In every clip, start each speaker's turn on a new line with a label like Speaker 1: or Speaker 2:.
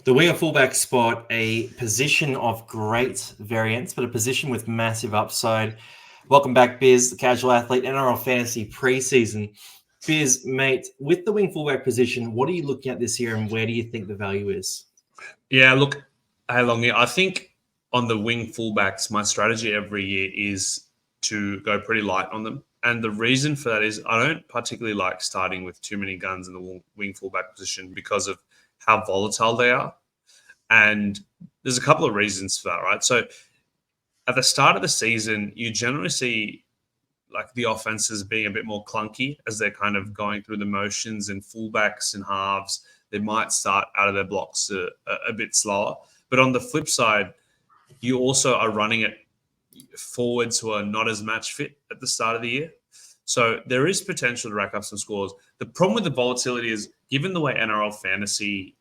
Speaker 1: The winger fullback spot, a position of great variance, but a position with massive upside. Welcome back, Biz, the casual athlete, NRL Fantasy preseason. Biz, mate, with the wing fullback position, what are you looking at this year and where do you think the value is?
Speaker 2: Yeah, look, hey, Longy, I think on the wing fullbacks, my strategy every year is to go pretty light on them. And the reason for that is I don't particularly like starting with too many guns in the wing fullback position because of how volatile they are. And there's a couple of reasons for that, right? So at the start of the season, you generally see like the offenses being a bit more clunky as they're kind of going through the motions, and fullbacks and halves, they might start out of their blocks a bit slower. But on the flip side, you also are running it forwards who are not as match fit at the start of the year. So there is potential to rack up some scores. The problem with the volatility is, given the way NRL Fantasy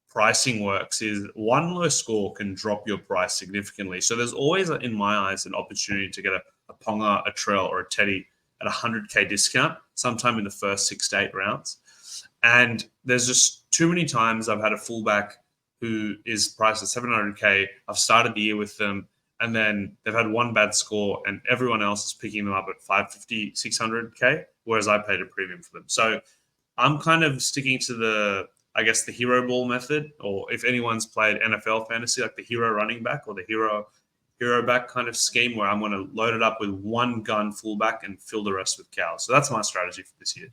Speaker 2: pricing works, is one low score can drop your price significantly. So there's always, in my eyes, an opportunity to get a Ponga, a Trell, or a Teddy at a 100K discount sometime in the first 6 to 8 rounds. And there's just too many times I've had a fullback who is priced at 700K. I've started the year with them, and then they've had one bad score, and everyone else is picking them up at 550, 600K, whereas I paid a premium for them. So I'm kind of sticking to the hero ball method, or if anyone's played NFL fantasy, like the hero running back or the hero back kind of scheme, where I'm going to load it up with one gun fullback and fill the rest with cows. So that's my strategy for this year.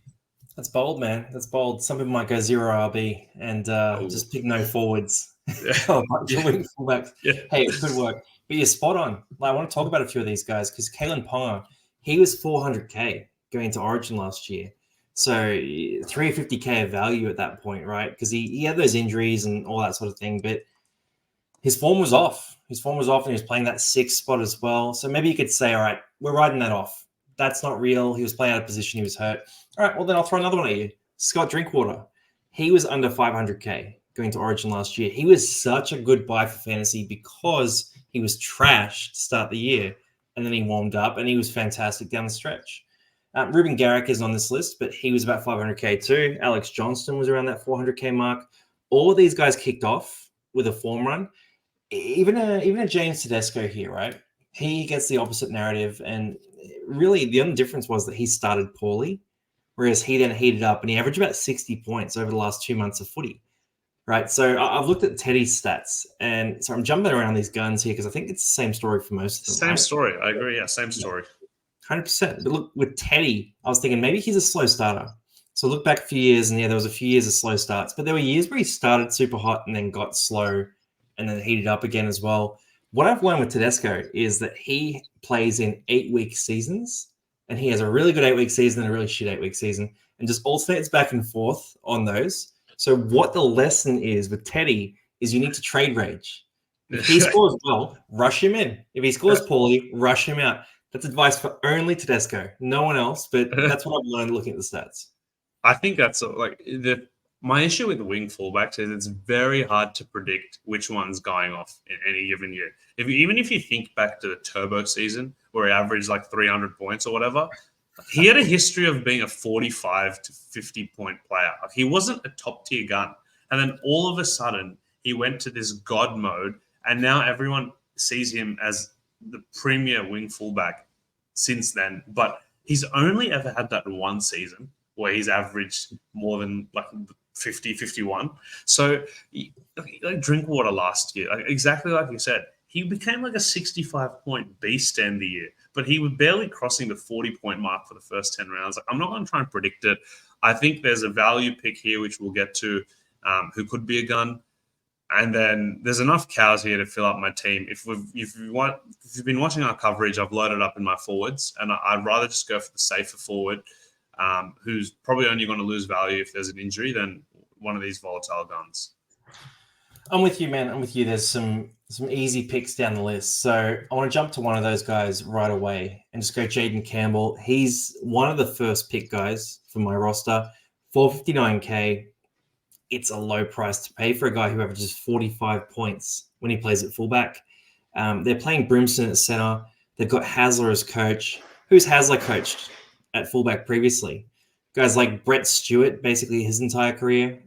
Speaker 1: That's bold, man. That's bold. Some people might go zero RB and just pick no forwards.
Speaker 2: Yeah.
Speaker 1: Wing fullbacks.
Speaker 2: Yeah.
Speaker 1: Hey, it could work. But you're spot on. I want to talk about a few of these guys because Kalen Ponga, he was 400K going into Origin last year. So 350K of value at that point, right? Because he had those injuries and all that sort of thing. But his form was off. And he was playing that 6th spot as well. So maybe you could say, all right, we're riding that off. That's not real. He was playing out of position. He was hurt. All right, well, then I'll throw another one at you. Scott Drinkwater. He was under 500K going to Origin last year. He was such a good buy for fantasy because he was trash to start the year, and then he warmed up, and he was fantastic down the stretch. Ruben Garrick is on this list, but he was about 500K too. Alex Johnston was around that 400K mark. All of these guys kicked off with a form run. Even a James Tedesco here, right? He gets the opposite narrative, and really the only difference was that he started poorly, whereas he then heated up and he averaged about 60 points over the last 2 months of footy, right? So I've looked at Teddy's stats, and so I'm jumping around these guns here because I think it's the same story for most of them.
Speaker 2: Same story. I agree. Yeah, same story.
Speaker 1: 100%. But look, with Teddy, I was thinking maybe he's a slow starter. So look back a few years, and there was a few years of slow starts, but there were years where he started super hot and then got slow and then heated up again as well. What I've learned with Tedesco is that he plays in 8-week seasons, and he has a really good 8-week season and a really shit 8-week season, and just alternates back and forth on those. So what the lesson is with Teddy is you need to trade rage. If he scores well, rush him in. If he scores poorly, rush him out. That's advice for only Tedesco, no one else, but that's what I've learned looking at the stats.
Speaker 2: I think that's my issue with the wing fullbacks is it's very hard to predict which one's going off in any given year. Even if you think back to the Turbo season where he averaged like 300 points or whatever, he had a history of being a 45 to 50 point player. Like, he wasn't a top tier gun. And then all of a sudden he went to this God mode, and now everyone sees him as the premier wing fullback since then. But he's only ever had that one season where he's averaged more than like 50, 51. So like Drinkwater last year, exactly like you said, he became like a 65-point beast end of the year, but he was barely crossing the 40-point mark for the first 10 rounds. Like, I'm not going to try and predict it. I think there's a value pick here, which we'll get to, who could be a gun. And then there's enough cows here to fill up my team. If you've been watching our coverage, I've loaded up in my forwards, and I'd rather just go for the safer forward, who's probably only going to lose value if there's an injury, than one of these volatile guns.
Speaker 1: I'm with you, man. I'm with you. There's some easy picks down the list. So I want to jump to one of those guys right away and just go Jaden Campbell. He's one of the first pick guys for my roster. 459K. It's a low price to pay for a guy who averages 45 points when he plays at fullback. They're playing Brimson at center. They've got Hasler as coach. Who's Hasler coached at fullback previously? guys like Brett Stewart, basically his entire career.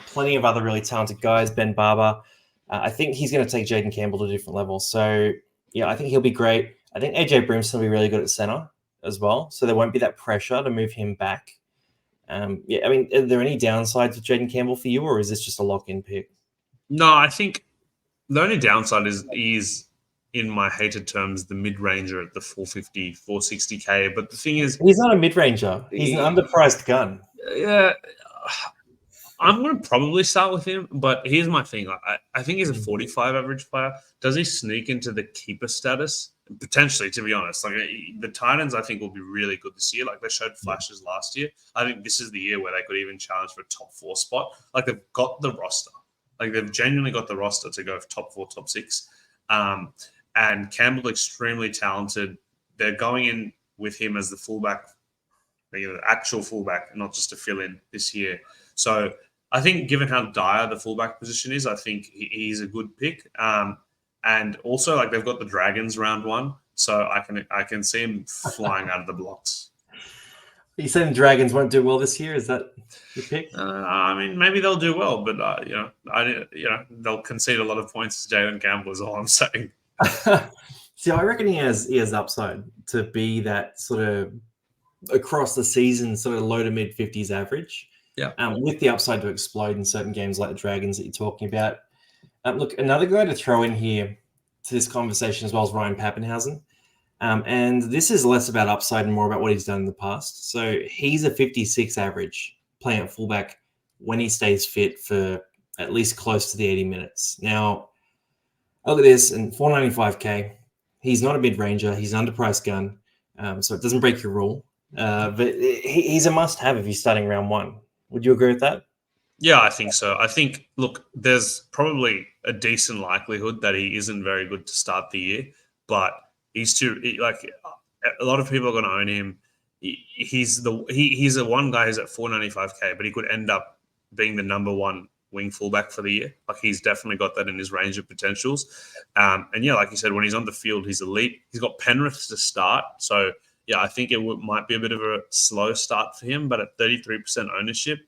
Speaker 1: Plenty of other really talented guys. Ben Barber. I think he's going to take Jaden Campbell to a different level. So yeah, I think he'll be great. I think AJ Brimson will be really good at center as well. So there won't be that pressure to move him back. Yeah, I mean, are there any downsides with Jaden Campbell for you, or is this just a lock-in pick?
Speaker 2: No, I think the only downside is he's, in my hated terms, the mid-ranger at the 450, 460K. But the thing is,
Speaker 1: he's not a mid-ranger. He's an underpriced gun.
Speaker 2: Yeah, I'm going to probably start with him, but here's my thing. I think he's a 45 average player. Does he sneak into the keeper status? Potentially, to be honest. Like the Titans, I think, will be really good this year. Like they showed flashes last year. I think this is the year where they could even challenge for a top 4 spot. Like they've got the roster. Like they've genuinely got the roster to go for top 4, top 6. And Campbell, extremely talented. They're going in with him as the fullback, the actual fullback, not just a fill-in this year. So I think given how dire the fullback position is, I think he's a good pick. And also, like they've got the Dragons round 1, so I can see him flying out of the blocks.
Speaker 1: You saying the Dragons won't do well this year? Is that your pick?
Speaker 2: I mean, maybe they'll do well, but they'll concede a lot of points to Jaden Campbell. Is all I'm saying.
Speaker 1: See, I reckon he has upside to be that sort of across the season, sort of low to mid 50s average.
Speaker 2: Yeah.
Speaker 1: With the upside to explode in certain games like the Dragons that you're talking about. Look, another guy to throw in here to this conversation as well as Ryan Papenhuyzen. And this is less about upside and more about what he's done in the past. So he's a 56 average playing at fullback when he stays fit for at least close to the 80 minutes. Now, look at this, and 495K. He's not a mid-ranger. He's an underpriced gun, so it doesn't break your rule. But he's a must-have if he's starting round 1. Would you agree with that?
Speaker 2: Yeah, I think so. I think, look, there's probably a decent likelihood that he isn't very good to start the year, but he's a lot of people are going to own him. He's a one guy who's at 495K, but he could end up being the number 1 wing fullback for the year. Like he's definitely got that in his range of potentials. And yeah, like you said, when he's on the field, he's elite. He's got Penrith to start. So yeah, I think might be a bit of a slow start for him, but at 33% ownership,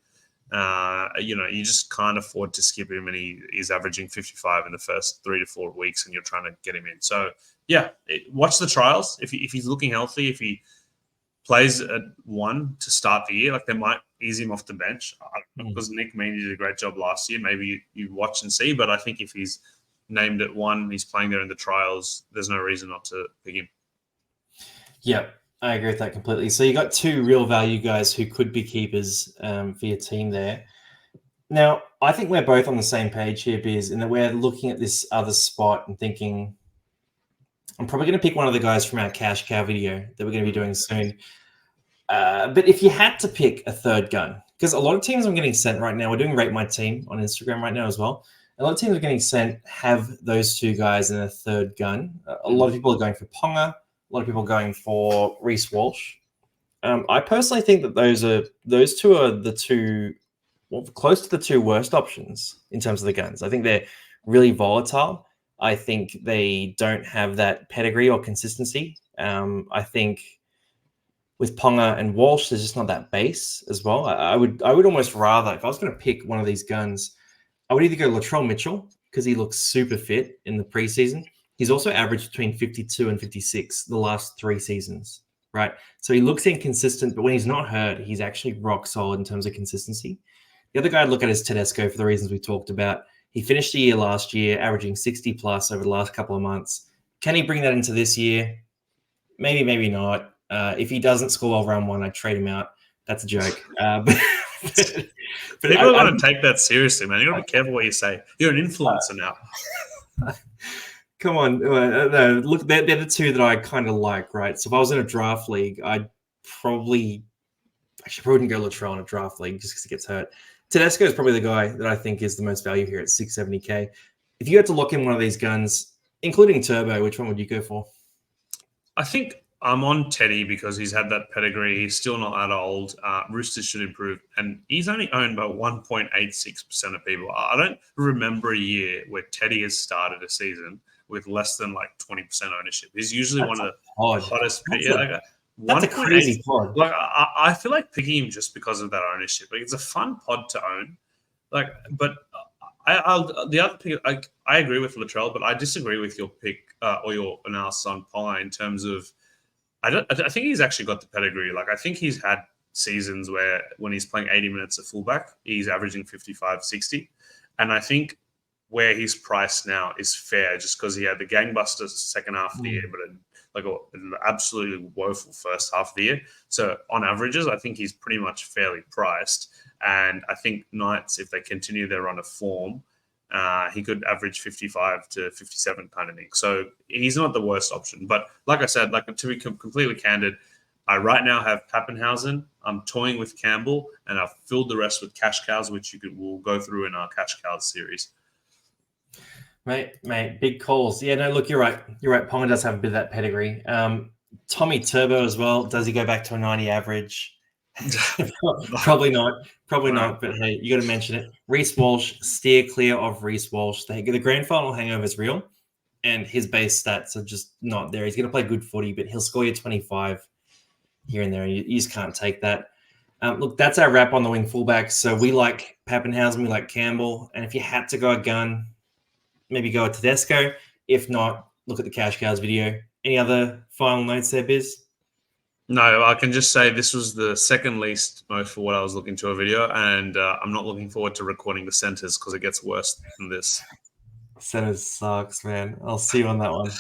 Speaker 2: you just can't afford to skip him, and he's averaging 55 in the first 3 to 4 weeks, and you're trying to get him in. So yeah, watch the trials. If he's looking healthy, if he plays at 1 to start the year, like they might ease him off the bench because Nick Meaney did a great job last year. Maybe you watch and see, but I think if he's named at 1, he's playing there in the trials, there's no reason not to pick him.
Speaker 1: Yeah, I agree with that completely. So you got 2 real value guys who could be keepers for your team there. Now, I think we're both on the same page here, Biz, in that we're looking at this other spot and thinking, I'm probably going to pick one of the guys from our cash cow video that we're going to be doing soon. But if you had to pick a third gun, because a lot of teams I'm getting sent right now, we're doing Rate My Team on Instagram right now as well. A lot of teams are getting sent have those 2 guys in a third gun. A lot of people are going for Ponga. A lot of people are going for Reece Walsh. I personally think that those 2 are the 2, close to the 2 worst options in terms of the guns. I think they're really volatile. I think they don't have that pedigree or consistency. I think with Ponga and Walsh, there's just not that base as well. I would almost rather, if I was going to pick one of these guns, I would either go Latrell Mitchell because he looks super fit in the preseason. He's also averaged between 52 and 56 the last 3 seasons, right? So he looks inconsistent, but when he's not hurt, he's actually rock solid in terms of consistency. The other guy I'd look at is Tedesco for the reasons we talked about. He finished the year last year, averaging 60 plus over the last couple of months. Can he bring that into this year? Maybe, maybe not. If he doesn't score well round 1, I'd trade him out. That's a joke. But
Speaker 2: people are going to take that seriously, man. You got to be careful what you say. You're an influencer now.
Speaker 1: Come on. No, look, they're the 2 that I kind of like, right? So if I was in a draft league, I'd probably wouldn't go Latrell in a draft league just because he gets hurt. Tedesco is probably the guy that I think is the most value here at 670K. If you had to lock in one of these guns, including Turbo, which one would you go for?
Speaker 2: I think I'm on Teddy because he's had that pedigree. He's still not that old. Roosters should improve. And he's only owned by 1.86% of people. I don't remember a year where Teddy has started a season with less than like 20% ownership. He's usually one of the hottest.
Speaker 1: That's a
Speaker 2: 1.8.
Speaker 1: crazy pod.
Speaker 2: Like I feel like picking him just because of that ownership. Like it's a fun pod to own. Like, but the other pick, I agree with Latrell, but I disagree with your pick or your analysis on Ponga in terms of I think he's actually got the pedigree. Like I think he's had seasons where when he's playing 80 minutes at fullback, he's averaging 55, 60. And I think where he's priced now is fair just because he had the gangbusters second half of the year, but an absolutely woeful first half of the year. So on averages, I think he's pretty much fairly priced. And I think Knights, if they continue their run of form, he could average 55 to 57 kind of thing. So he's not the worst option. But like I said, like to be completely candid, I right now have Papenhuyzen. I'm toying with Campbell, and I've filled the rest with cash cows, which we'll go through in our cash cows series.
Speaker 1: Mate, big calls. Yeah, no, look, you're right. Ponga does have a bit of that pedigree. Tommy Turbo as well. Does he go back to a 90 average? Probably not. But hey, you got to mention it. Reece Walsh, steer clear of Reece Walsh. The grand final hangover is real, and his base stats are just not there. He's going to play good footy, but he'll score you 25 here and there. You just can't take that. Look, that's our wrap on the wing fullbacks. So we like Papenhuyzen, we like Campbell, and if you had to go a gun, maybe go with Tedesco. If not, look at the Cash Cows video. Any other final notes there, Biz?
Speaker 2: No, I can just say this was the second least most for what I was looking to a video, and I'm not looking forward to recording the centers because it gets worse than this.
Speaker 1: Centers sucks, man. I'll see you on that one.